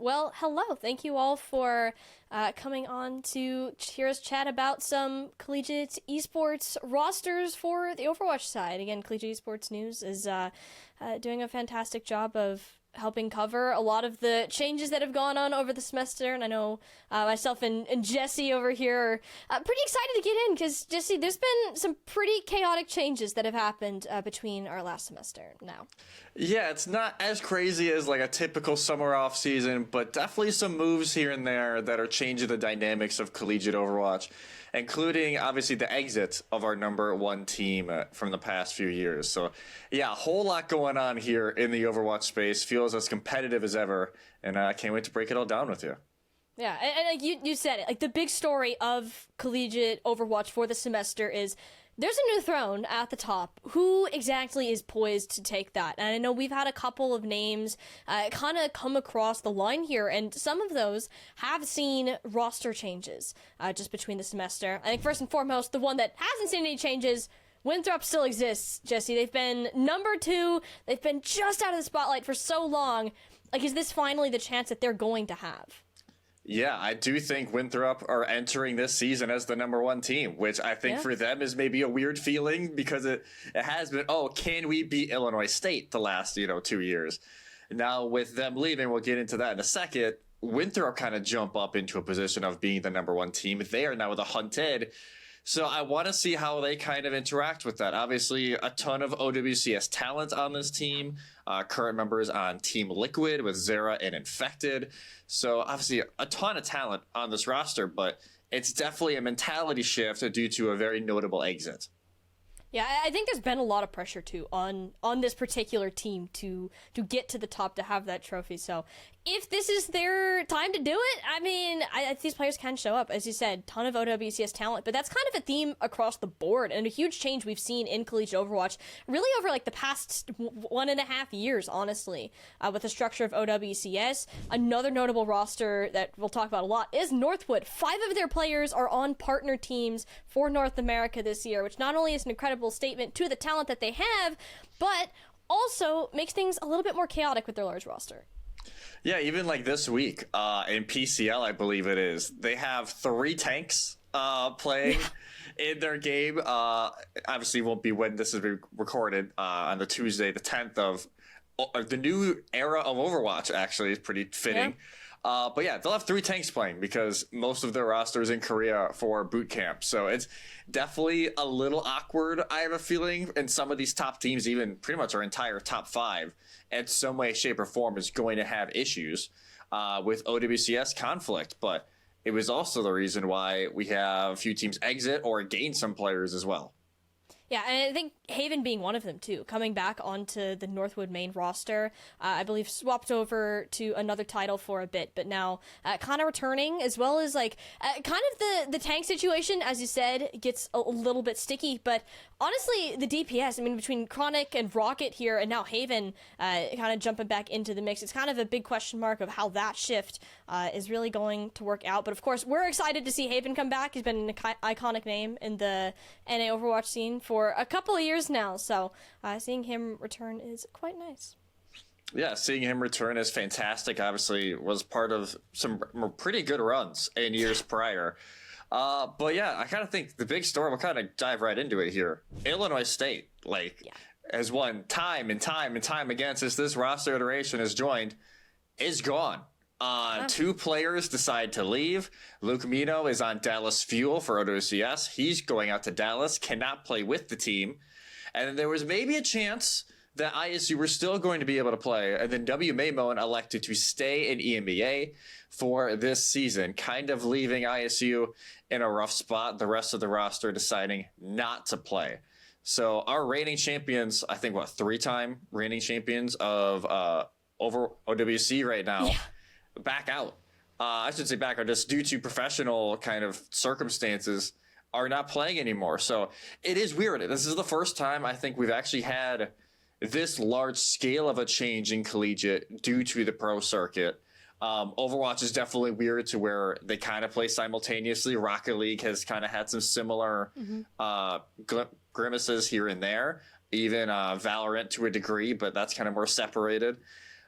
Well, hello. Thank you all for coming on to hear us chat about some collegiate esports rosters for the Overwatch side. Again, Collegiate Esports News is doing a fantastic job of helping cover a lot of the changes that have gone on over the semester, and I know myself and Jesse over here are pretty excited to get in, because, Jesse, there's been some pretty chaotic changes that have happened between our last semester now. Yeah, it's not as crazy as like a typical summer off season, but definitely some moves here and there that are changing the dynamics of collegiate Overwatch, including obviously the exit of our number one team from the past few years. So yeah, a whole lot going on here in the Overwatch space. Feels as competitive as ever, and I can't wait to break it all down with you. Yeah, and like you said it, like the big story of collegiate Overwatch for the semester is there's a new throne at the top. Who exactly is poised to take that? And I know we've had a couple of names kind of come across the line here, and some of those have seen roster changes just between the semester. I think first and foremost, the one that hasn't seen any changes, Winthrop still exists, Jesse. They've been number 2. They've been just out of the spotlight for so long. Like, is this finally the chance that they're going to have? Yeah, I do think Winthrop are entering this season as the number one team, which I think for them is maybe a weird feeling, because it has been, can we beat Illinois State the last, 2 years? Now with them leaving, we'll get into that in a second, Winthrop kind of jump up into a position of being the number one team. They are now the hunted. So I want to see how they kind of interact with that. Obviously, a ton of OWCS talent on this team. Current members on Team Liquid with Zera and Infected. So obviously a ton of talent on this roster, but it's definitely a mentality shift due to a very notable exit. Yeah, I think there's been a lot of pressure too on this particular team to get to the top, to have that trophy. So if this is their time to do it, I mean, these players can show up. As you said, ton of OWCS talent, but that's kind of a theme across the board, and a huge change we've seen in collegiate Overwatch really over like the past 1.5 years, honestly, with the structure of OWCS. Another notable roster that we'll talk about a lot is Northwood. 5 of their players are on partner teams for North America this year, which not only is an incredible statement to the talent that they have, but also makes things a little bit more chaotic with their large roster. Yeah, even like this week in PCL, I believe it is, they have 3 tanks playing in their game. Obviously, won't be when this is recorded on the Tuesday, the 10th of the new era of Overwatch. Actually, is pretty fitting. Yeah. But yeah, they'll have 3 tanks playing because most of their roster is in Korea for boot camp. So it's definitely a little awkward, I have a feeling. And some of these top teams, even pretty much our entire top 5, in some way, shape, or form is going to have issues with OWCS conflict. But it was also the reason why we have a few teams exit or gain some players as well. Yeah, and I think Haven being one of them, too, coming back onto the Northwood main roster. I believe swapped over to another title for a bit, but now kind of returning, as well as, like, kind of the tank situation, as you said, gets a little bit sticky. But honestly, the DPS, I mean, between Chronic and Rocket here, and now Haven kind of jumping back into the mix, it's kind of a big question mark of how that shift is really going to work out. But, of course, we're excited to see Haven come back. He's been an iconic name in the NA Overwatch scene for a couple of years now, so seeing him return is quite nice. Yeah, seeing him return is fantastic. Obviously, was part of some pretty good runs in years prior. But yeah, I kind of think the big story, we'll kind of dive right into it here. Illinois State, has won time and time and time again since this roster iteration has joined, is gone. 2 players decide to leave. Luke Mino is on Dallas Fuel for OWCS. He's going out to Dallas, cannot play with the team. And then there was maybe a chance that ISU were still going to be able to play. And then W. Maymon elected to stay in EMEA for this season, kind of leaving ISU in a rough spot. The rest of the roster deciding not to play. So our reigning champions, I think, 3-time reigning champions of over OWC right now. Yeah. Back out. I should say back out, just due to professional kind of circumstances, are not playing anymore. So it is weird. This is the first time I think we've actually had this large scale of a change in collegiate due to the pro circuit. Overwatch is definitely weird to where they kind of play simultaneously. Rocket League has kind of had some similar grimaces here and there. Even Valorant to a degree, but that's kind of more separated.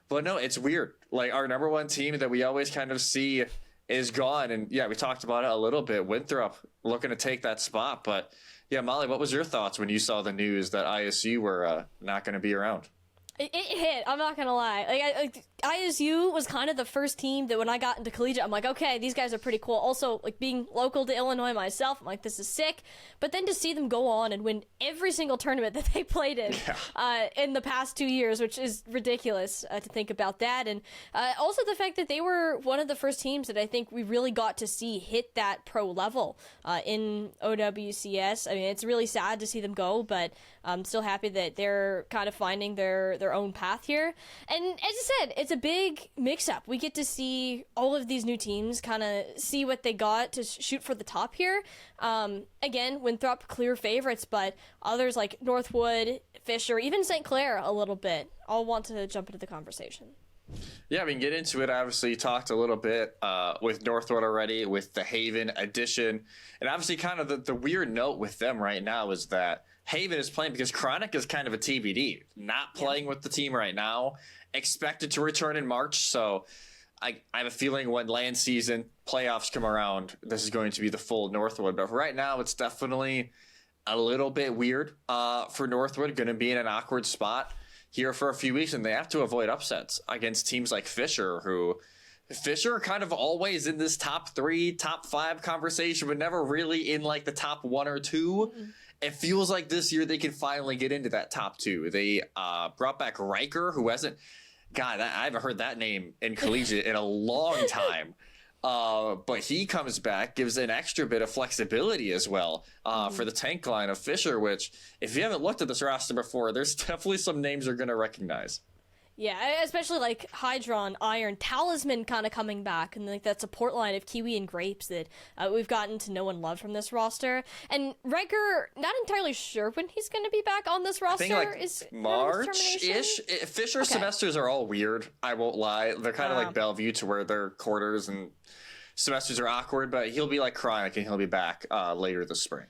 But no, it's weird. Like, our number one team that we always kind of see is gone. And yeah, we talked about it a little bit. Winthrop looking to take that spot. But yeah, Molly, what was your thoughts when you saw the news that ISU were not going to be around? It hit. I'm not gonna lie. Like ISU was kind of the first team that when I got into collegiate, I'm like, okay, these guys are pretty cool. Also, like being local to Illinois myself, I'm like, this is sick. But then to see them go on and win every single tournament that they played in the past 2 years, which is ridiculous to think about that. And also the fact that they were one of the first teams that I think we really got to see hit that pro level in OWCS. I mean, it's really sad to see them go, but I'm still happy that they're kind of finding their own path here. And as you said, it's a big mix-up. We get to see all of these new teams kind of see what they got to shoot for the top here. Again, Winthrop clear favorites, but others like Northwood, Fisher, even St. Clair a little bit, all want to jump into the conversation. Yeah, we can get into it. Obviously, you talked a little bit with Northwood already, with the Haven addition. And obviously, kind of the weird note with them right now is that Haven is playing because Chronic is kind of a TBD, not playing with the team right now, expected to return in March. So I have a feeling when land season playoffs come around, this is going to be the full Northwood. But right now, it's definitely a little bit weird for Northwood, going to be in an awkward spot here for a few weeks, and they have to avoid upsets against teams like Fisher, who Fisher are kind of always in this top 3, top 5 conversation, but never really in like the top 1 or 2. Mm-hmm. It feels like this year they can finally get into that top 2. They brought back Riker, who hasn't, God, I haven't heard that name in collegiate in a long time. But he comes back, gives an extra bit of flexibility as well for the tank line of Fisher, which if you haven't looked at this roster before, there's definitely some names you're going to recognize. Yeah, especially like Hydron, Iron, Talisman kind of coming back, and like that support line of Kiwi and Grapes that we've gotten to know and love from this roster. And Riker, not entirely sure when he's going to be back on this roster. I think like is March-ish. Fisher's semesters are all weird, I won't lie. They're kind of like Bellevue to where their quarters and semesters are awkward, but he'll be like Chronic and he'll be back later this spring.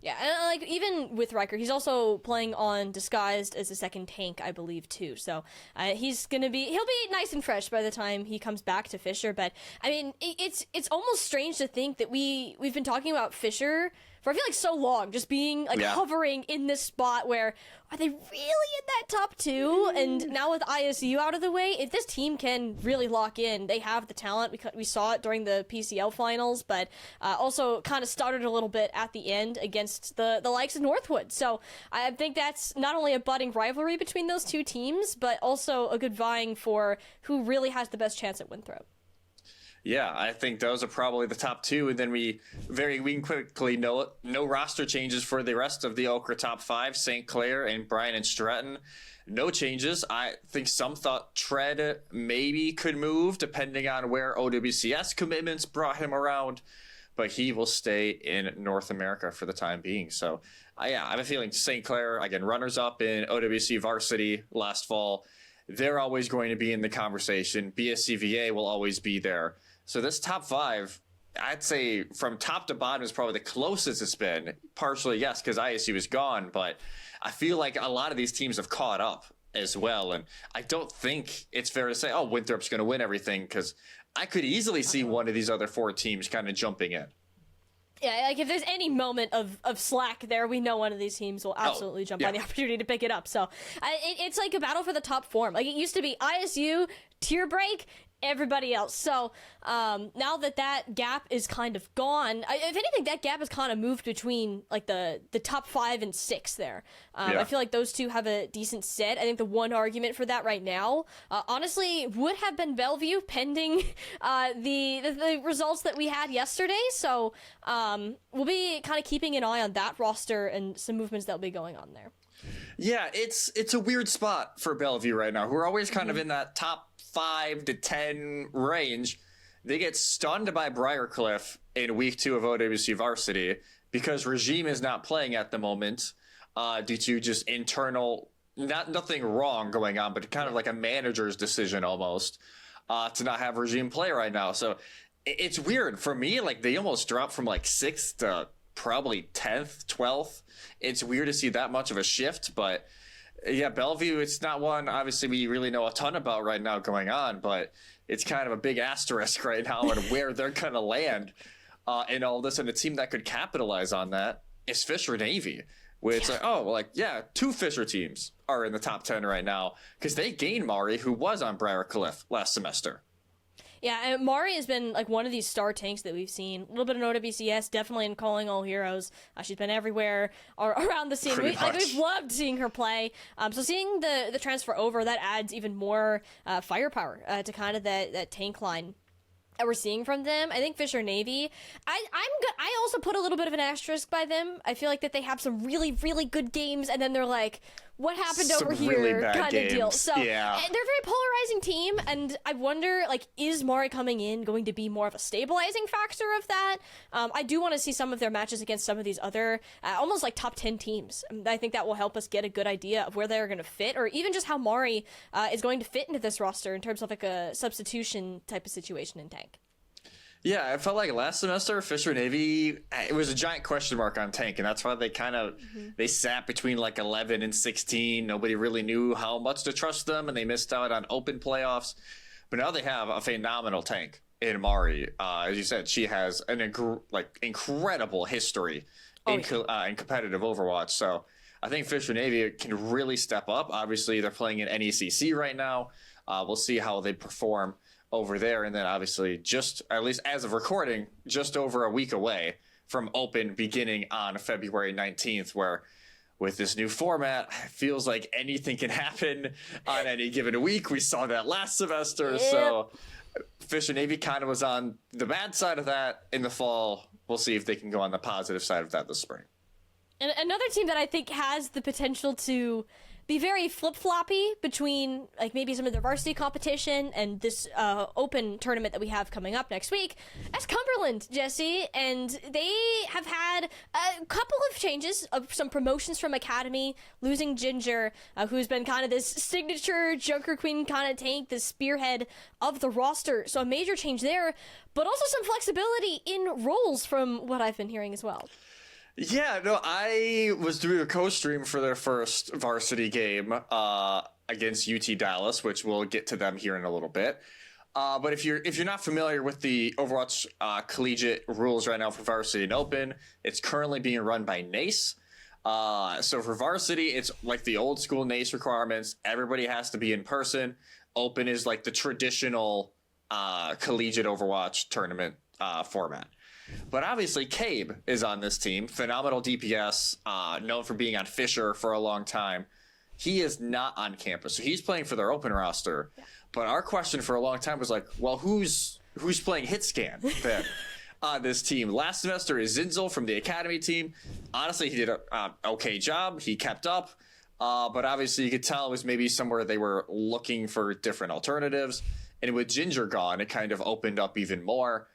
Yeah, and like even with Riker, he's also playing on Disguised as a second tank, I believe, too. So he'll be nice and fresh by the time he comes back to Fisher. But I mean, it's almost strange to think that we've been talking about Fisher for I feel like so long, just being like hovering in this spot where are they really in that top 2? And now with ISU out of the way, if this team can really lock in, they have the talent. We saw it during the PCL finals, but also kind of started a little bit at the end against the likes of Northwood. So I think that's not only a budding rivalry between those two teams, but also a good vying for who really has the best chance at Winthrop. Yeah, I think those are probably the top 2, and then we can quickly no roster changes for the rest of the Okra top 5, St. Clair and Bryan and Stratton. No changes. I think some thought Tread maybe could move depending on where OWCS commitments brought him around, but he will stay in North America for the time being. So, I have a feeling St. Clair, again, runners-up in OWC varsity last fall, they're always going to be in the conversation. BSCVA will always be there. So this top 5, I'd say from top to bottom is probably the closest it's been. Partially, yes, because ISU is gone, but I feel like a lot of these teams have caught up as well. And I don't think it's fair to say, Winthrop's going to win everything, because I could easily see one of these other 4 teams kind of jumping in. Yeah, like if there's any moment of slack there, we know one of these teams will absolutely jump on the opportunity to pick it up. So it's like a battle for the top form. Like it used to be ISU, tier break, everybody else. So now that gap is kind of gone, if anything, that gap has kind of moved between like the top 5 and 6 there. I feel like those two have a decent set. I think the one argument for that right now, honestly, would have been Bellevue pending the results that we had yesterday. So we'll be kind of keeping an eye on that roster and some movements that'll be going on there. Yeah, it's a weird spot for Bellevue right now. We're always kind of in that top 5 to 10 range. They get stunned by Briarcliff in week 2 of OWC varsity because Regime is not playing at the moment due to just internal, nothing wrong going on, but kind of like a manager's decision almost to not have Regime play right now. So it's weird for me. Like they almost dropped from like 6th to probably 10th, 12th. It's weird to see that much of a shift, but Yeah, Bellevue, it's not one obviously we really know a ton about right now going on, but it's kind of a big asterisk right now on where they're going to land in all this. And a team that could capitalize on that is Fisher Navy, which, two Fisher teams are in the top 10 right now because they gained Mari, who was on Briarcliff last semester. Yeah, and Mari has been like one of these star tanks that we've seen. A little bit of OWCS, definitely in Calling All Heroes. She's been everywhere around the scene. We've loved seeing her play. So seeing the transfer over, that adds even more firepower to kind of that tank line that we're seeing from them. I think Fisher Navy, I also put a little bit of an asterisk by them. I feel like that they have some really, really good games, and then they're like, what happened some over really here kind of deal. So yeah. They're a very polarizing team, and I wonder, like, is Mari coming in going to be more of a stabilizing factor of that? I do want to see some of their matches against some of these other almost like top 10 teams. I think that will help us get a good idea of where they're going to fit, or even just how Mari is going to fit into this roster in terms of like a substitution type of situation in tank. Yeah, I felt like last semester, Fisher Navy, it was a giant question mark on tank, and that's why they kind of, they sat between like 11 and 16. Nobody really knew how much to trust them, and they missed out on open playoffs. But now they have a phenomenal tank in Mari. As you said, she has an incredible history in competitive Overwatch. So I think Fisher Navy can really step up. Obviously, they're playing in NECC right now. We'll see how they perform over there, and then obviously just, at least as of recording, just over a week away from Open beginning on February 19th, where with this new format, it feels like anything can happen on any given week. We saw that last semester. Yep. So Fisher Navy kind of was on the bad side of that in the fall. We'll see if they can go on the positive side of that this spring. And another team that I think has the potential to be very flip-floppy between like maybe some of the varsity competition and this open tournament that we have coming up next week. That's Cumberland, Jesse, and they have had a couple of changes of some promotions from Academy, losing Ginger, who's been kind of this signature Junker Queen kind of tank, the spearhead of the roster. So a major change there, but also some flexibility in roles from what I've been hearing as well. Yeah, no, I was doing a co-stream for their first varsity game against UT Dallas, which we'll get to them here in a little bit. But if you're not familiar with the Overwatch Collegiate rules right now for varsity and open, it's currently being run by NACE. So for varsity, it's like the old school NACE requirements. Everybody has to be in person. Open is like the traditional collegiate Overwatch tournament format. But obviously, Cabe is on this team. Phenomenal DPS, known for being on Fisher for a long time. He is not on campus, so he's playing for their open roster. Yeah. But our question for a long time was like, well, who's playing hit scan then on this team? Last semester is Zinzel from the Academy team. Honestly, he did an okay job. He kept up. But obviously, you could tell it was maybe somewhere they were looking for different alternatives. And with Ginger gone, it kind of opened up even more.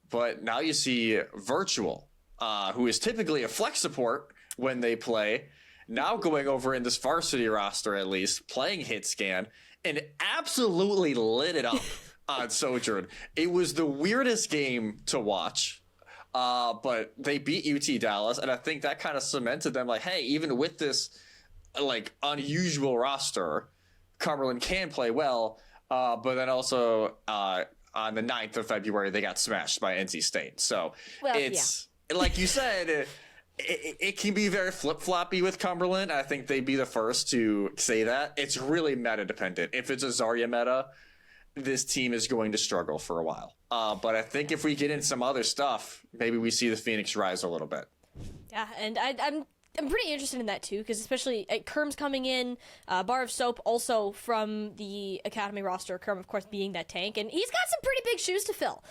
But now you see Virtual, who is typically a flex support when they play, now going over in this varsity roster at least, playing hit scan, and absolutely lit it up on Sojourn. It was the weirdest game to watch, but they beat UT Dallas, and I think that kind of cemented them like, hey, even with this like unusual roster, Cumberland can play well, but then also on the 9th of February, they got smashed by NC State. So it's, like you said, it can be very flip-floppy with Cumberland. I think they'd be the first to say that. It's really meta-dependent. If it's a Zarya meta, this team is going to struggle for a while. But I think if we get in some other stuff, maybe we see the Phoenix rise a little bit. Yeah, and I'm pretty interested in that too, because especially Kerm's coming in, Bar of Soap also from the Academy roster, Kerm of course being that tank, and he's got some pretty big shoes to fill,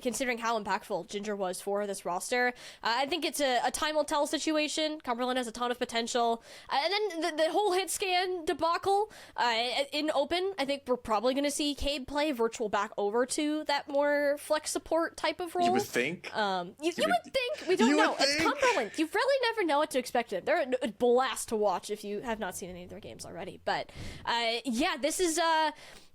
considering how impactful Ginger was for this roster. I think it's a time will tell situation. Cumberland has a ton of potential, and then the whole hit scan debacle in open, I think we're probably going to see Cabe play Virtual back over to that more flex support type of role. You would think. You would think. We don't know. It's Cumberland. You really never know what to expect. They're a blast to watch if you have not seen any of their games already. But this is a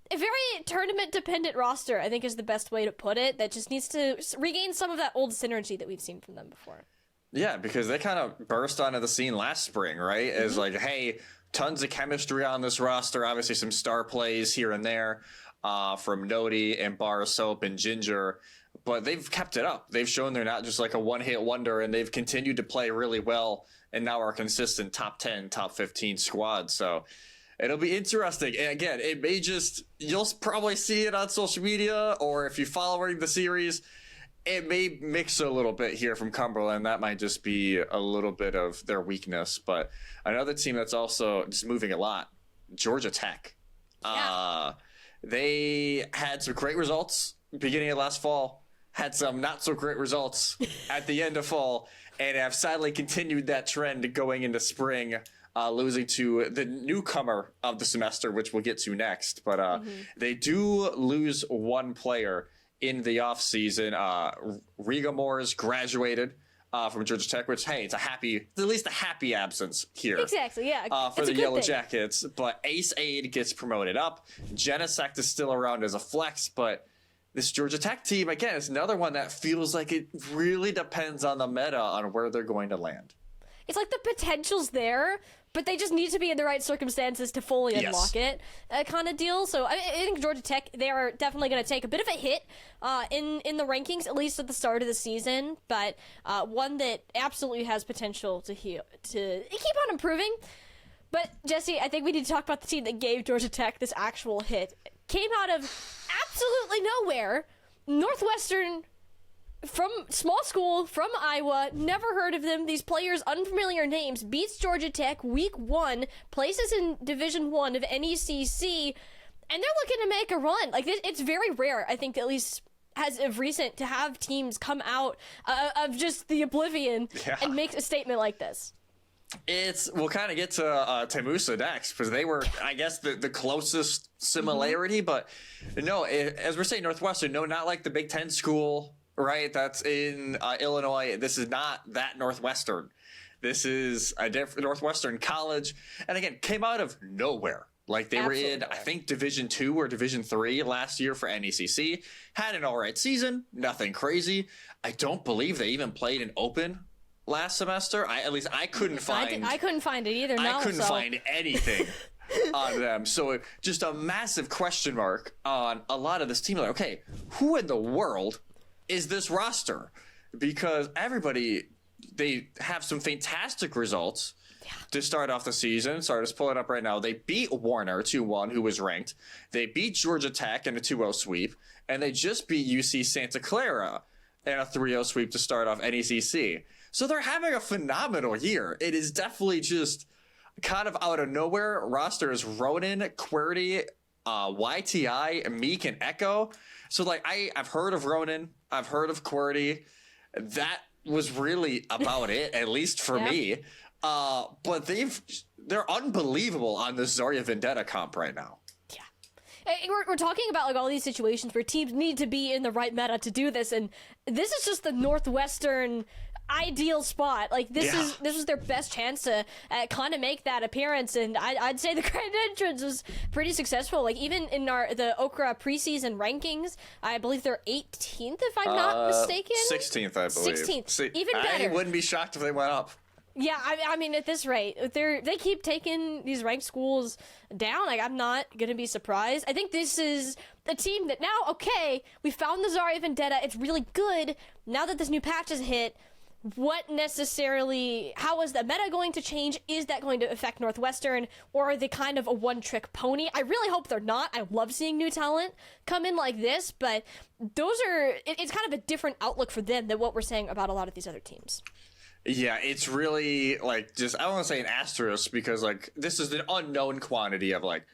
very tournament-dependent roster, I think is the best way to put it, that just needs to regain some of that old synergy that we've seen from them before. Yeah, because they kind of burst onto the scene last spring, right? As like, hey, tons of chemistry on this roster. Obviously, some star plays here and there from Nodi and Bar Soap and Ginger. But they've kept it up. They've shown they're not just like a one-hit wonder, and they've continued to play really well, and now are a consistent top 10, top 15 squad. So it'll be interesting. And again, it may just, you'll probably see it on social media, or if you're following the series, it may mix a little bit here from Cumberland. That might just be a little bit of their weakness. But another team that's also just moving a lot, Georgia Tech. Yeah. They had some great results beginning of last fall, had some not so great results at the end of fall, and have sadly continued that trend going into spring, losing to the newcomer of the semester, which we'll get to next. But they do lose one player in the offseason. Riga Moores graduated from Georgia Tech, which, hey, it's at least a happy absence here. Exactly, yeah. For the Yellow Jackets. But Ace Aid gets promoted up. Genesect is still around as a flex, but this Georgia Tech team, again, is another one that feels like it really depends on the meta on where they're going to land. It's like the potential's there, but they just need to be in the right circumstances to fully unlock it, kind of deal. So I think Georgia Tech, they are definitely going to take a bit of a hit in the rankings, at least at the start of the season, but one that absolutely has potential to keep on improving. But Jesse, I think we need to talk about the team that gave Georgia Tech this actual hit. Came out of absolutely nowhere. Northwestern, from small school, from Iowa, never heard of them. These players, unfamiliar names, beats Georgia Tech week 1, places in Division 1 of NECC, and they're looking to make a run. Like, it's very rare, I think, at least as of recent, to have teams come out of just the oblivion and make a statement like this. We'll kind of get to Temusa next, because they were, I guess, the closest similarity. But no, as we're saying, Northwestern, no, not like the Big Ten school, right? That's in Illinois. This is not that Northwestern. This is a different Northwestern college, and again, came out of nowhere. Like, they were in, I think, Division 2 or Division 3 last year for NECC. Had an all right season, nothing crazy. I don't believe they even played an Open last semester. At least I couldn't find. I couldn't find it either. I couldn't find anything on them. So just a massive question mark on a lot of this team. Like, okay, who in the world is this roster? Because they have some fantastic results to start off the season. Sorry, just pull it up right now. They beat Warner 2-1, who was ranked. They beat Georgia Tech in a 2-0 sweep, and they just beat UC Santa Clara in a 3-0 sweep to start off NECC. So they're having a phenomenal year. It is definitely just kind of out of nowhere. Roster is Ronan, QWERTY, YTI, Meek, and Echo. So, like, I've heard of Ronan. I've heard of QWERTY. That was really about it, at least for me. But they're unbelievable on this Zarya Vendetta comp right now. We're talking about, like, all these situations where teams need to be in the right meta to do this, and this is just the Northwestern ideal spot. Like, this was their best chance to kind of make that appearance, and I'd say the grand entrance was pretty successful. Like, even in the Okra preseason rankings, I believe they're 18th, if I'm not mistaken. 16th, I believe. 16th, even better. I wouldn't be shocked if they went up. Yeah, I mean, at this rate, they keep taking these ranked schools down. Like, I'm not going to be surprised. I think this is a team that now, okay, we found the Zarya Vendetta. It's really good. Now that this new patch has hit, how is the meta going to change? Is that going to affect Northwestern, or are they kind of a one-trick pony? I really hope they're not. I love seeing new talent come in like this, but it's kind of a different outlook for them than what we're saying about a lot of these other teams. Yeah, it's really, like, just, I don't want to say an asterisk, because, like, this is an unknown quantity of, like,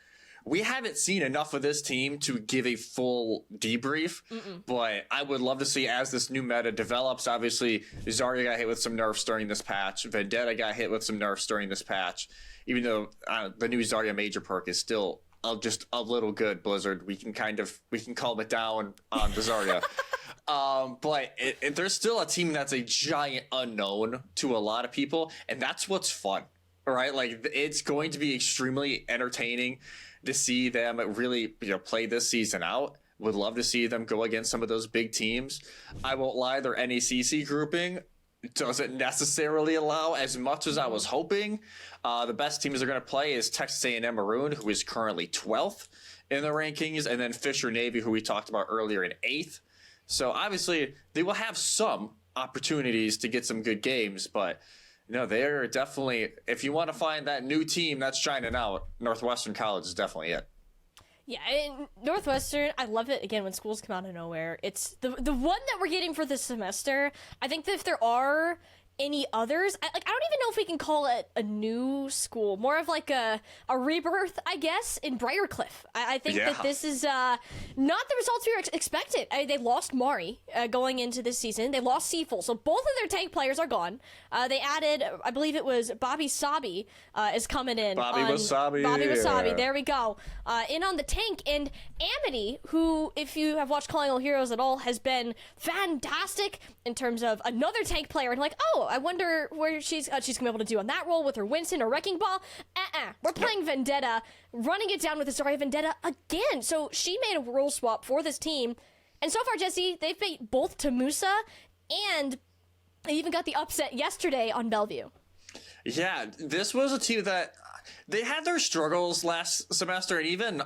we haven't seen enough of this team to give a full debrief, but I would love to see as this new meta develops. Obviously, Zarya got hit with some nerfs during this patch. Vendetta got hit with some nerfs during this patch, even though the new Zarya major perk is still just a little good, Blizzard. We can calm it down on the Zarya. But there's still a team that's a giant unknown to a lot of people, and that's what's fun, right? Like, it's going to be extremely entertaining to see them really, play this season out. Would love to see them go against some of those big teams. I won't lie, their NECC grouping doesn't necessarily allow as much as I was hoping. The best teams they're going to play is Texas A&M Maroon, who is currently 12th in the rankings, and then Fisher Navy, who we talked about earlier, in 8th. So obviously they will have some opportunities to get some good games, but they're definitely, if you want to find that new team that's shining out, Northwestern College is definitely it. Yeah, and Northwestern, I love it, again, when schools come out of nowhere. It's the one that we're getting for this semester. I think that if there are any others, I don't even know if we can call it a new school, more of like a rebirth, I guess, in Briarcliff. I think that this is not the results we were expected. They lost Mari going into this season. They lost Seafull, so both of their tank players are gone. They added, I believe it was Bobby Sabi is coming in. Bobby Wasabi, there we go. In on the tank, and Amity, who, if you have watched Calling All Heroes at all, has been fantastic in terms of another tank player, and I wonder where she's going to be able to do on that role with her Winston or Wrecking Ball. We're playing Vendetta, running it down with the Zarya Vendetta again. So she made a role swap for this team. And so far, Jesse, they've beat both Tamusa, and they even got the upset yesterday on Bellevue. Yeah, this was a team that they had their struggles last semester and even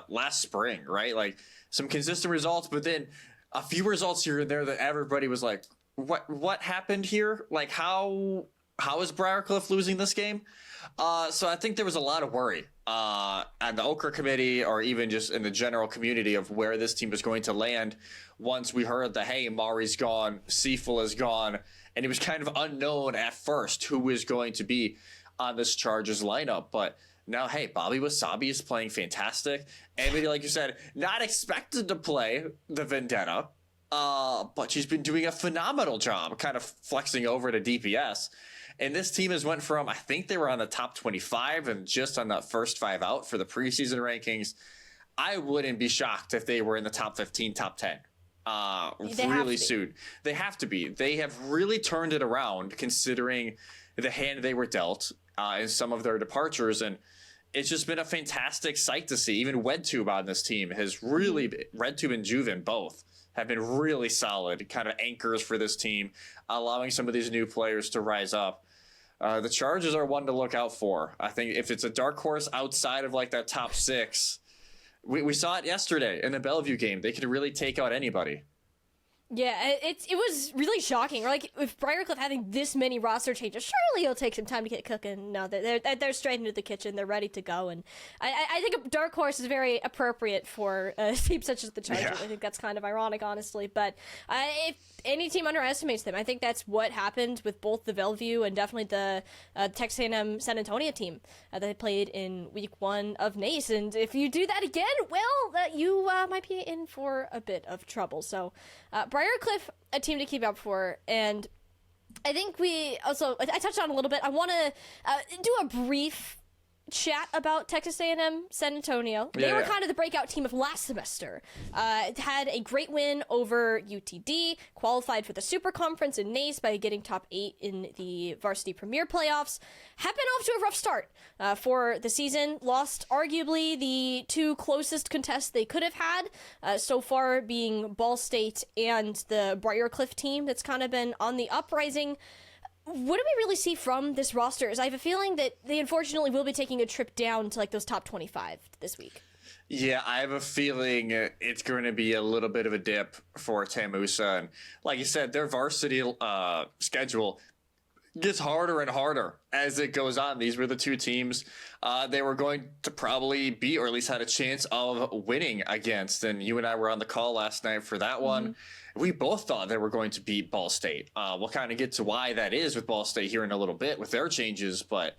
last spring, right? Like some consistent results, but then a few results here and there that everybody was like, what happened here? Like, how is Briarcliff losing this game? So I think there was a lot of worry at the Okra committee, or even just in the general community, of where this team was going to land once we heard that, hey, Mari's gone, Seafull is gone, and it was kind of unknown at first who was going to be on this Chargers lineup. But now, hey, Bobby Wasabi is playing fantastic. Amity, like you said, not expected to play the Vendetta. But she's been doing a phenomenal job kind of flexing over to DPS. And this team has went from, I think they were on the top 25 and just on that first 5 out for the preseason rankings. I wouldn't be shocked if they were in the top 15, top 10 really soon. They have to be. They have really turned it around considering the hand they were dealt in some of their departures. And it's just been a fantastic sight to see. Even WedTube on this team has really, RedTube and Juven both have been really solid kind of anchors for this team, allowing some of these new players to rise up. The Chargers are one to look out for. I think if it's a dark horse outside of like that top 6, we saw it yesterday in the Bellevue game. They could really take out anybody. Yeah, it was really shocking. Like, with Briarcliff having this many roster changes, surely it'll take some time to get cooking. No, they're straight into the kitchen. They're ready to go. And I think a dark horse is very appropriate for a team such as the Chargers. Yeah. I think that's kind of ironic, honestly. But if any team underestimates them, I think that's what happened with both the Bellevue and definitely the Texas A&M San Antonio team that they played in week 1 of NACE. And if you do that again, well, you might be in for a bit of trouble. So Briarcliff, a team to keep up for. And I think I touched on a little bit. I want to do a brief chat about Texas A&M San Antonio. They were kind of the breakout team of last semester. Had a great win over UTD, qualified for the Super Conference in NACE by getting top 8 in the Varsity Premier playoffs. Have been off to a rough start for the season. Lost arguably the 2 closest contests they could have had so far, being Ball State and the Briarcliff team that's kind of been on the uprising. What do we really see from this roster? Is I have a feeling that they unfortunately will be taking a trip down to like those top 25 this week. Yeah, I have a feeling it's going to be a little bit of a dip for Tamusa. And like you said, their varsity schedule gets harder and harder as it goes on. These were the 2 teams they were going to probably beat, or at least had a chance of winning against. And you and I were on the call last night for that one. We both thought they were going to beat Ball State. We'll kind of get to why that is with Ball State here in a little bit with their changes, but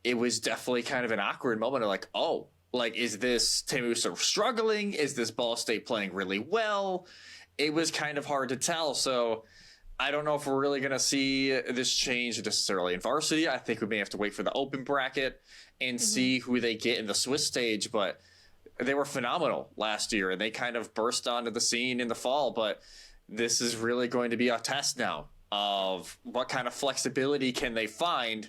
it was definitely kind of an awkward moment of like, oh, like, is this Tamusa struggling? Is this Ball State playing really well? It was kind of hard to tell. So I don't know if we're really going to see this change necessarily in varsity. I think we may have to wait for the open bracket and see who they get in the Swiss stage, but they were phenomenal last year and they kind of burst onto the scene in the fall. But this is really going to be a test now of what kind of flexibility can they find,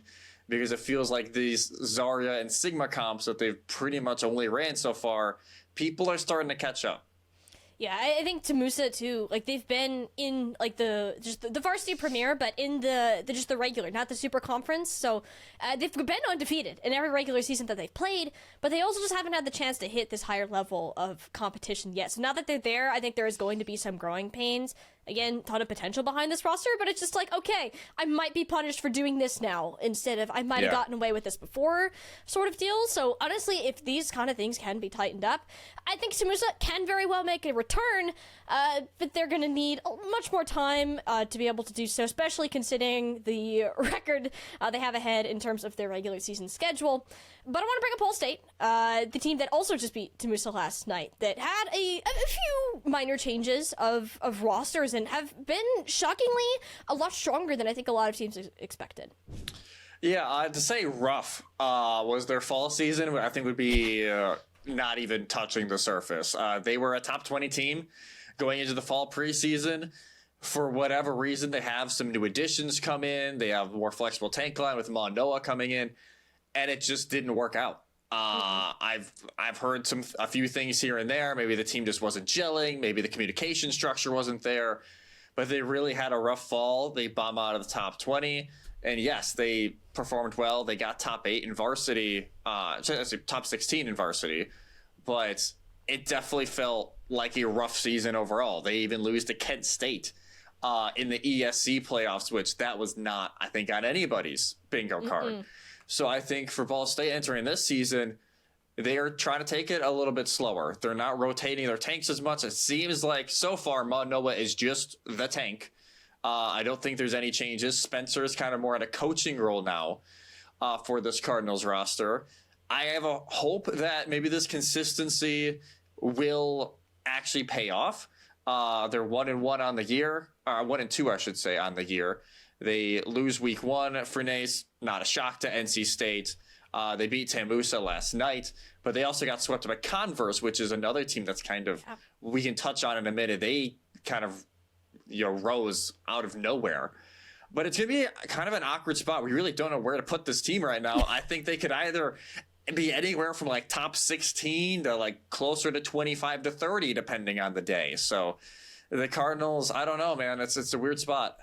because it feels like these Zarya and Sigma comps that they've pretty much only ran so far, people are starting to catch up. Yeah, I think Tamusa too. Like they've been in like the varsity premier, but in the just the regular, not the super conference. So they've been undefeated in every regular season that they've played, but they also just haven't had the chance to hit this higher level of competition yet. So now that they're there, I think there is going to be some growing pains. Again, ton of potential behind this roster, but it's just like, okay, I might be punished for doing this now instead of I might have gotten away with this before sort of deal. So honestly, if these kind of things can be tightened up, I think Tamusa can very well make a return, but they're going to need much more time to be able to do so, especially considering the record they have ahead in terms of their regular season schedule. But I want to bring up Ball State, the team that also just beat Tamusa last night, that had a few minor changes of rosters and have been shockingly a lot stronger than I think a lot of teams expected. Yeah, to say rough was their fall season, I think would be not even touching the surface. They were a top 20 team going into the fall preseason. For whatever reason, they have some new additions come in. They have a more flexible tank line with Noah coming in, and it just didn't work out. I've heard a few things here and there. Maybe the team just wasn't gelling. Maybe the communication structure wasn't there. But they really had a rough fall. They bombed out of the top 20. And yes, they performed well. They got top 8 in varsity, top 16 in varsity. But it definitely felt like a rough season overall. They even lose to Kent State in the ESC playoffs, which that was not, I think, on anybody's bingo card. So I think for Ball State entering this season, they are trying to take it a little bit slower. They're not rotating their tanks as much. It seems like so far Noah is just the tank. I don't think there's any changes. Spencer is kind of more at a coaching role now for this Cardinals roster. I have a hope that maybe this consistency will actually pay off. They're 1-1 on the year, 1-2, I should say, on the year. They lose week 1 for Nace, not a shock to NC State. They beat Tamusa last night, but they also got swept by Converse, which is another team that's kind of, we can touch on in a minute. They kind of, rose out of nowhere. But it's going to be kind of an awkward spot. We really don't know where to put this team right now. I think they could either be anywhere from like top 16 to like closer to 25 to 30, depending on the day. So the Cardinals, I don't know, man. It's a weird spot.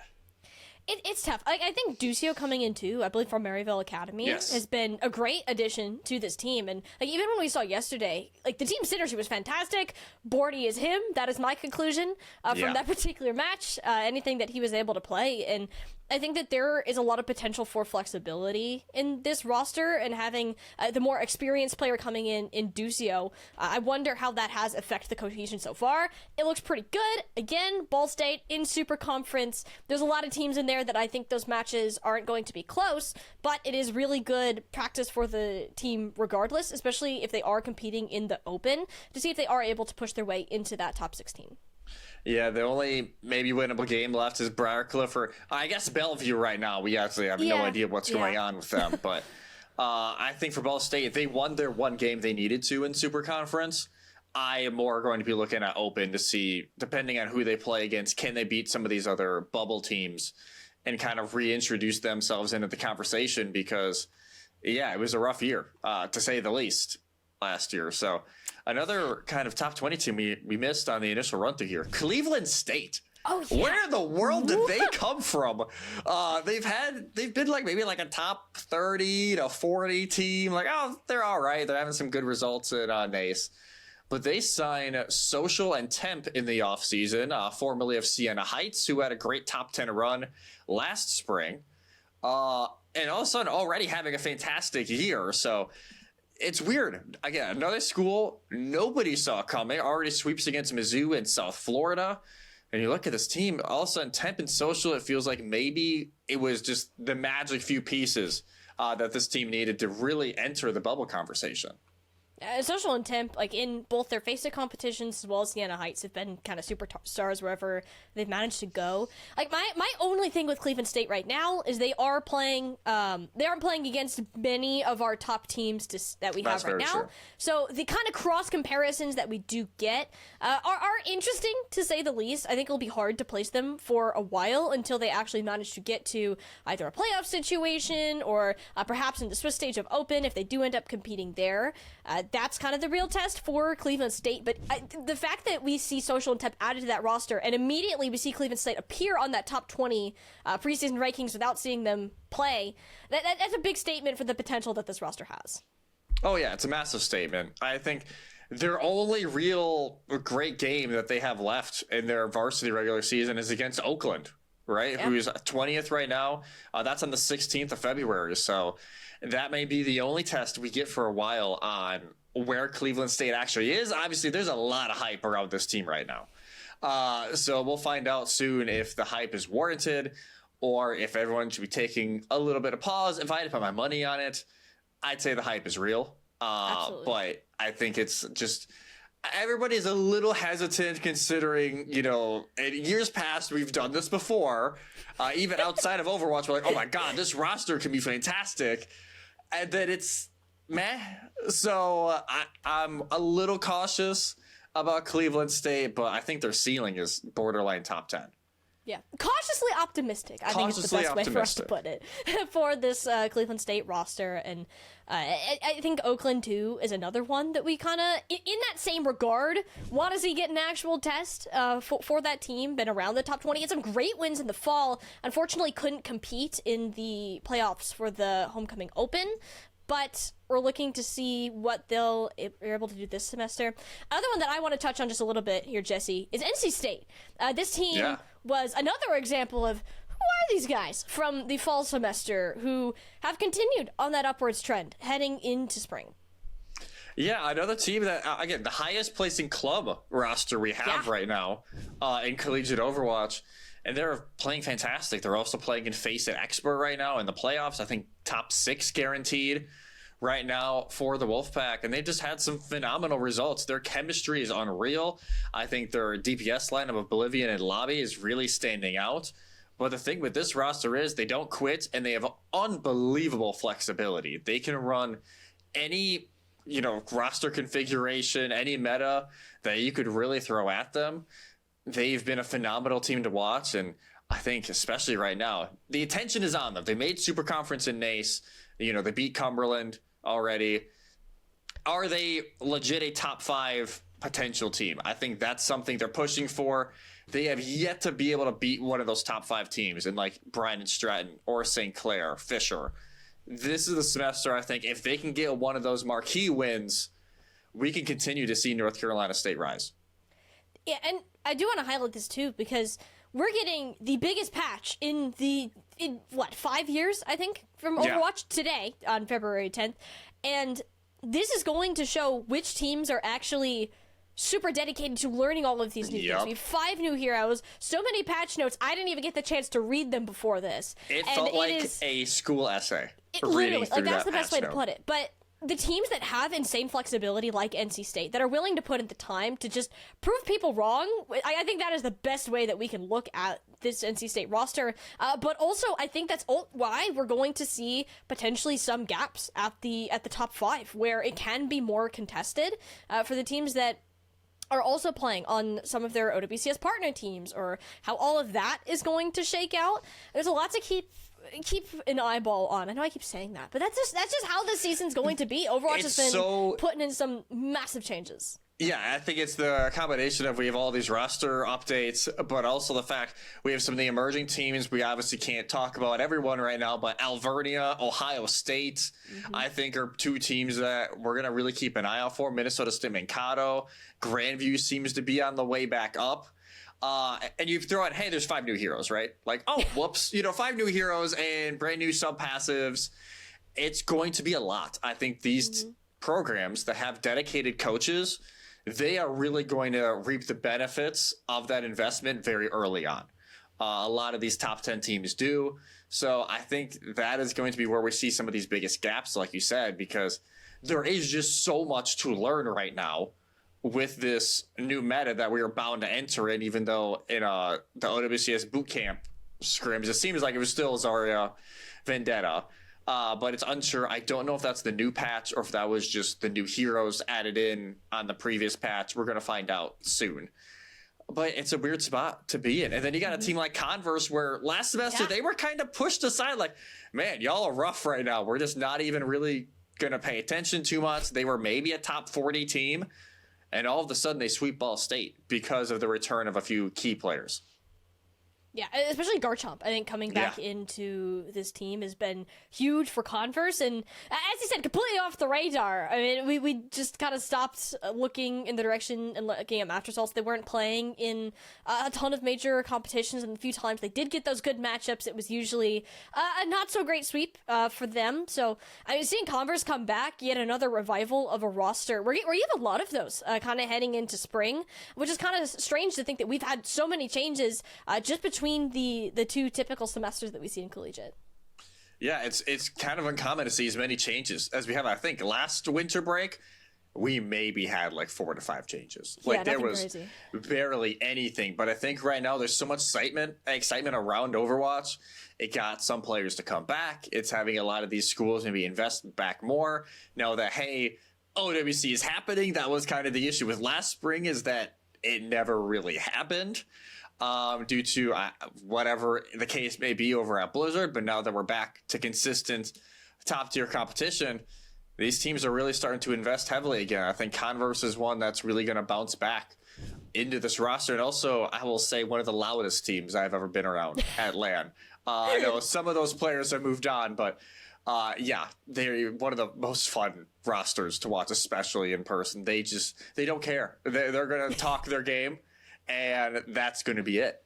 It's tough. I think Duccio coming in too, I believe from Maryville Academy, has been a great addition to this team. And like even when we saw yesterday, like the team synergy was fantastic. Bordy is him. That is my conclusion from that particular match. Anything that he was able to play, and I think that there is a lot of potential for flexibility in this roster, and having the more experienced player coming in Duccio, I wonder how that has affected the cohesion so far. It looks pretty good. Again, Ball State in Super Conference. There's a lot of teams in there that I think those matches aren't going to be close, but it is really good practice for the team regardless, especially if they are competing in the Open, to see if they are able to push their way into that top 16. Yeah, the only maybe winnable game left is Briarcliff, or I guess Bellevue right now. We actually have no idea what's going on with them. But I think for Ball State, if they won their one game they needed to in Super Conference, I am more going to be looking at Open to see, depending on who they play against, can they beat some of these other bubble teams and kind of reintroduce themselves into the conversation, because, yeah, it was a rough year, to say the least, last year. So another kind of top 20 team we missed on the initial run through here, Cleveland State. Oh, yeah. Where in the world did they come from? They've been like maybe like a top 30 to 40 team. Like, oh, they're all right. They're having some good results at NACE. But they signed Social and Temp in the offseason, formerly of Siena Heights, who had a great top 10 run last spring. And all of a sudden already having a fantastic year. So it's weird. Again, another school nobody saw coming, already sweeps against Mizzou in South Florida. And you look at this team, all of a sudden Temp and Social, it feels like maybe it was just the magic few pieces that this team needed to really enter the bubble conversation. Social and Temp, like in both their face-to competitions as well as Siena Heights, have been kind of superstars wherever they've managed to go. Like my only thing with Cleveland State right now is they aren't playing against many of our top teams that we have right now. True. So the kind of cross comparisons that we do get are interesting, to say the least. I think it'll be hard to place them for a while until they actually manage to get to either a playoff situation or perhaps in the Swiss stage of Open if they do end up competing there. that's kind of the real test for Cleveland State. But the fact that we see Social and Tep added to that roster, and immediately we see Cleveland State appear on that top 20 preseason rankings without seeing them play, that's a big statement for the potential that this roster has. Oh, yeah, it's a massive statement. I think their only real great game that they have left in their varsity regular season is against Oakland, right? Yeah. Who's 20th right now. That's on the 16th of February. So that may be the only test we get for a while on where Cleveland State actually is. Obviously, there's a lot of hype around this team right now. So we'll find out soon if the hype is warranted or if everyone should be taking a little bit of pause. If I had to put my money on it, I'd say the hype is real. But I think it's just everybody's a little hesitant considering, in years past, we've done this before. Even outside of Overwatch, we're like, oh my God, this roster can be fantastic. And then it's meh. So I'm a little cautious about Cleveland State, but I think their ceiling is borderline top 10. Yeah, cautiously optimistic. I think is the best way for us to put it for this Cleveland State roster, and I think Oakland too is another one that we kind of, in that same regard, want to see get an actual test for that team. Been around the top 20, had some great wins in the fall. Unfortunately, couldn't compete in the playoffs for the Homecoming Open. But we're looking to see what they'll be able to do this semester. Another one that I want to touch on just a little bit here, Jesse, is NC State. This team was another example of who are these guys from the fall semester who have continued on that upwards trend heading into spring. Yeah, another team that, again, the highest placing club roster we have right now in Collegiate Overwatch. And they're playing fantastic. They're also playing in Face It Expert right now in the playoffs. I think top 6 guaranteed right now for the Wolfpack. And they've just had some phenomenal results. Their chemistry is unreal. I think their DPS line of Oblivion and Lobby is really standing out. But the thing with this roster is they don't quit and they have unbelievable flexibility. They can run any, roster configuration, any meta that you could really throw at them. They've been a phenomenal team to watch, and I think especially right now, the attention is on them. They made Super Conference in Nace. They beat Cumberland already. Are they legit a top 5 potential team? I think that's something they're pushing for. They have yet to be able to beat one of those top 5 teams in like Bryan and Stratton or St. Clair, Fisher. This is the semester, I think, if they can get one of those marquee wins, we can continue to see North Carolina State rise. Yeah, and I do want to highlight this too because we're getting the biggest patch in 5 years, I think, from Overwatch today on February 10th. And this is going to show which teams are actually super dedicated to learning all of these new things. We have 5 new heroes, so many patch notes, I didn't even get the chance to read them before this. It felt like a school essay. Literally, that's the best way to put it. But the teams that have insane flexibility like NC State that are willing to put in the time to just prove people wrong, I think that is the best way that we can look at this NC State roster. But also, I think that's why we're going to see potentially some gaps at the top 5 where it can be more contested for the teams that are also playing on some of their OWCS partner teams, or how all of that is going to shake out. There's a lot to keep an eyeball on. I know I keep saying that, but that's just how this season's going to be. Overwatch has been putting in some massive changes. Yeah, I think it's the combination of we have all these roster updates, but also the fact we have some of the emerging teams. We obviously can't talk about everyone right now, but Alvernia, Ohio State, I think are 2 teams that we're going to really keep an eye out for. Minnesota State Mankato, Grandview seems to be on the way back up. And you throw out, hey, there's 5 new heroes, right? Like, oh, whoops, 5 new heroes and brand new sub passives. It's going to be a lot. I think these programs that have dedicated coaches, they are really going to reap the benefits of that investment very early on. A lot of these top 10 teams do. So I think that is going to be where we see some of these biggest gaps, like you said, because there is just so much to learn right now with this new meta that we are bound to enter in, even though in the OWCS bootcamp scrims, it seems like it was still Zarya Vendetta. But it's unsure. I don't know if that's the new patch or if that was just the new heroes added in on the previous patch. We're going to find out soon. But it's a weird spot to be in. And then you got a team like Converse where last semester they were kind of pushed aside like, man, y'all are rough right now. We're just not even really going to pay attention too much. They were maybe a top 40 team, and all of a sudden they sweep Ball State because of the return of a few key players. Yeah, especially Garchomp, I think, coming back into this team has been huge for Converse. And as you said, completely off the radar. I mean, we just kind of stopped looking in the direction and looking at Master Salts. They weren't playing in a ton of major competitions, and the few times they did get those good matchups, it was usually a not-so-great sweep for them. So, I mean, seeing Converse come back, yet another revival of a roster, where you have a lot of those kind of heading into spring, which is kind of strange to think that we've had so many changes just between the two typical semesters that we see in collegiate. Yeah, it's kind of uncommon to see as many changes as we have. I think last winter break, we maybe had like 4 to 5 changes. Like there was crazy. Barely anything. But I think right now there's so much excitement around Overwatch. It got some players to come back. It's having a lot of these schools maybe invest back more. Now that, hey, OWC is happening. That was kind of the issue with last spring, is that it never really happened. Due to whatever the case may be over at Blizzard. But now that we're back to consistent top-tier competition, these teams are really starting to invest heavily again. I think Converse is one that's really going to bounce back into this roster. And also, I will say, one of the loudest teams I've ever been around at LAN. I know some of those players have moved on, but yeah, they're one of the most fun rosters to watch, especially in person. They don't care. They're going to talk their game, and that's going to be it.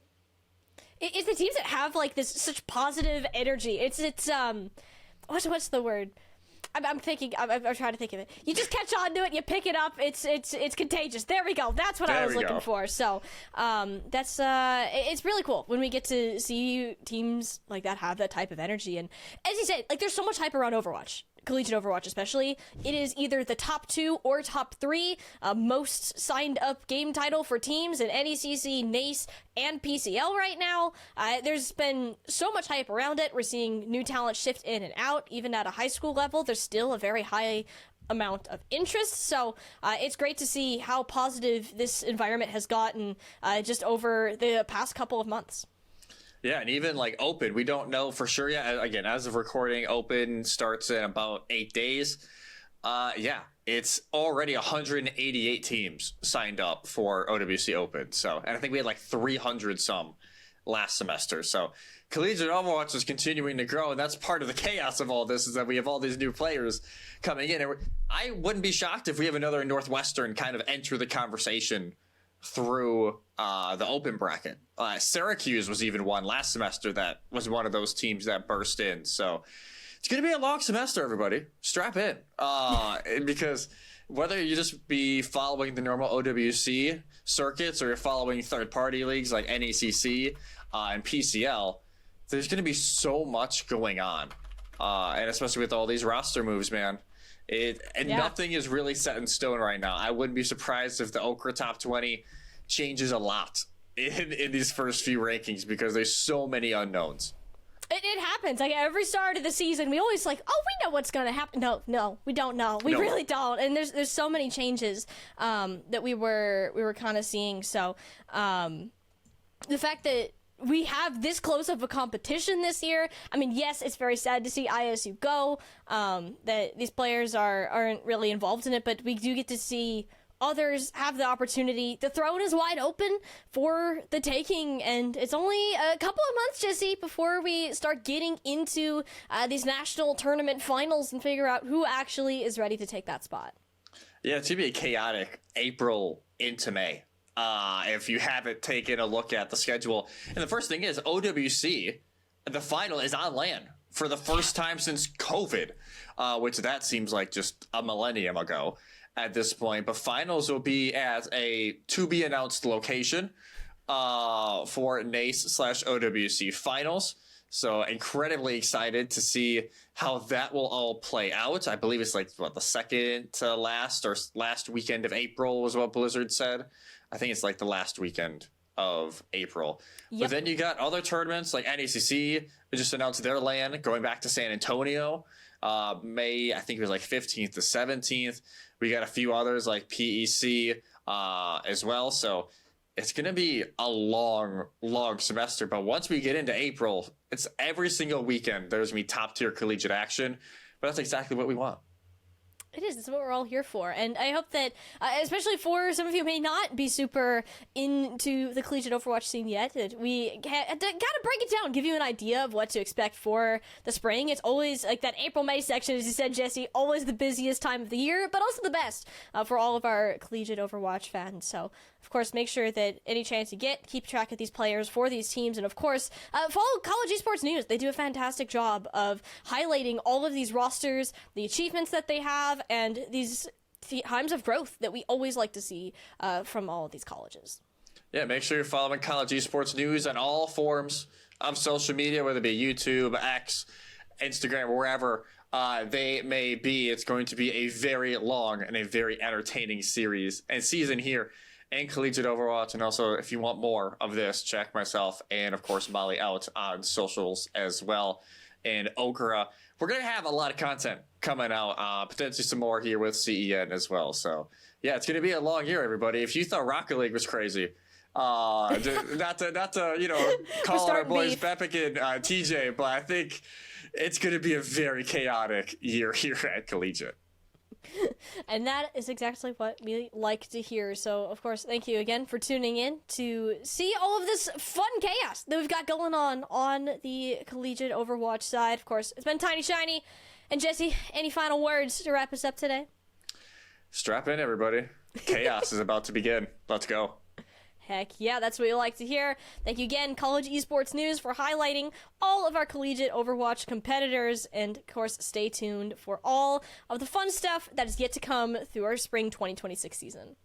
It's the teams that have like this such positive energy. It's what's the word? I'm thinking. I'm trying to think of it. You just catch on to it. You pick it up. It's contagious. There we go. That's what I was looking for. So that's it's really cool when we get to see teams like that have that type of energy. And as you said, like there's so much hype around Overwatch. Collegiate Overwatch especially, it is either the top 2 or top 3 most signed up game title for teams in NECC, NACE, and PCL right now. There's been so much hype around it. We're seeing new talent shift in and out. Even at a high school level, there's still a very high amount of interest. So it's great to see how positive this environment has gotten just over the past couple of months. Yeah, and even like Open, we don't know for sure yet. Again, as of recording, Open starts in about 8 days. Yeah, it's already 188 teams signed up for OWC Open. So, and I think we had like 300 some last semester. So Collegiate Overwatch is continuing to grow, and that's part of the chaos of all this, is that we have all these new players coming in. And I wouldn't be shocked if we have another Northwestern kind of enter the conversation through the open bracket. Syracuse was even one last semester that was one of those teams that burst in. So it's going to be a long semester, everybody. Strap in. Because whether you just be following the normal OWC circuits or you're following third-party leagues like NECC and PCL, there's going to be so much going on. And especially with all these roster moves, man. Nothing is really set in stone right now. I wouldn't be surprised if the Okra top 20 changes a lot in these first few rankings, because there's so many unknowns. It happens. Like every start of the season, we always like, oh, we know what's going to happen. No, we don't know. We really don't. And there's so many changes that we were kind of seeing. So the fact that we have this close of a competition this year. I mean, yes, it's very sad to see ISU go, that these players aren't really involved in it, but we do get to see others have the opportunity. The throne is wide open for the taking, and it's only a couple of months, Jesse, before we start getting into these national tournament finals and figure out who actually is ready to take that spot. Yeah, it's going to be a chaotic April into May. If you haven't taken a look at the schedule. And the first thing is OWC, the final is on LAN for the first time since COVID, which that seems like just a millennium ago at this point. But finals will be at a to-be-announced location for NACE/OWC finals. So incredibly excited to see how that will all play out. I believe it's like, the second to last or last weekend of April was what Blizzard said. I think it's like the last weekend of April. Yep. But then you got other tournaments like NECC just announced their LAN going back to San Antonio. May, I think it was like 15th to 17th. We got a few others like PEC as well. So it's going to be a long semester. But once we get into April, it's every single weekend there's going to be top tier collegiate action. But that's exactly what we want. It is. It's what we're all here for. And I hope that, especially for some of you who may not be super into the collegiate Overwatch scene yet, that we kind of break it down, give you an idea of what to expect for the spring. It's always like that April-May section, as you said, Jesse, always the busiest time of the year, but also the best for all of our collegiate Overwatch fans. So, of course, make sure that any chance you get, keep track of these players for these teams. And, of course, follow College Esports News. They do a fantastic job of highlighting all of these rosters, the achievements that they have, and these times of growth that we always like to see from all of these colleges. Yeah, make sure you're following College Esports News on all forms of social media, whether it be YouTube, X, Instagram, wherever they may be. It's going to be a very long and a very entertaining series and season here in Collegiate Overwatch. And also, if you want more of this, check myself and, of course, Molly out on socials as well. And Okra, we're going to have a lot of content coming out, potentially some more here with CEN as well. So, yeah, it's going to be a long year, everybody. If you thought Rocket League was crazy, not to call our boys Bepic and TJ, but I think it's going to be a very chaotic year here at Collegiate. And that is exactly what we like to hear. So, of course, thank you again for tuning in to see all of this fun chaos that we've got going on the Collegiate Overwatch side. Of course, it's been TinyShiny and Jesse. Any final words to wrap us up today? Strap in, everybody. Chaos is about to begin. Let's go. Heck yeah, that's what we like to hear. Thank you again, College Esports News, for highlighting all of our collegiate Overwatch competitors. And, of course, stay tuned for all of the fun stuff that is yet to come through our spring 2026 season.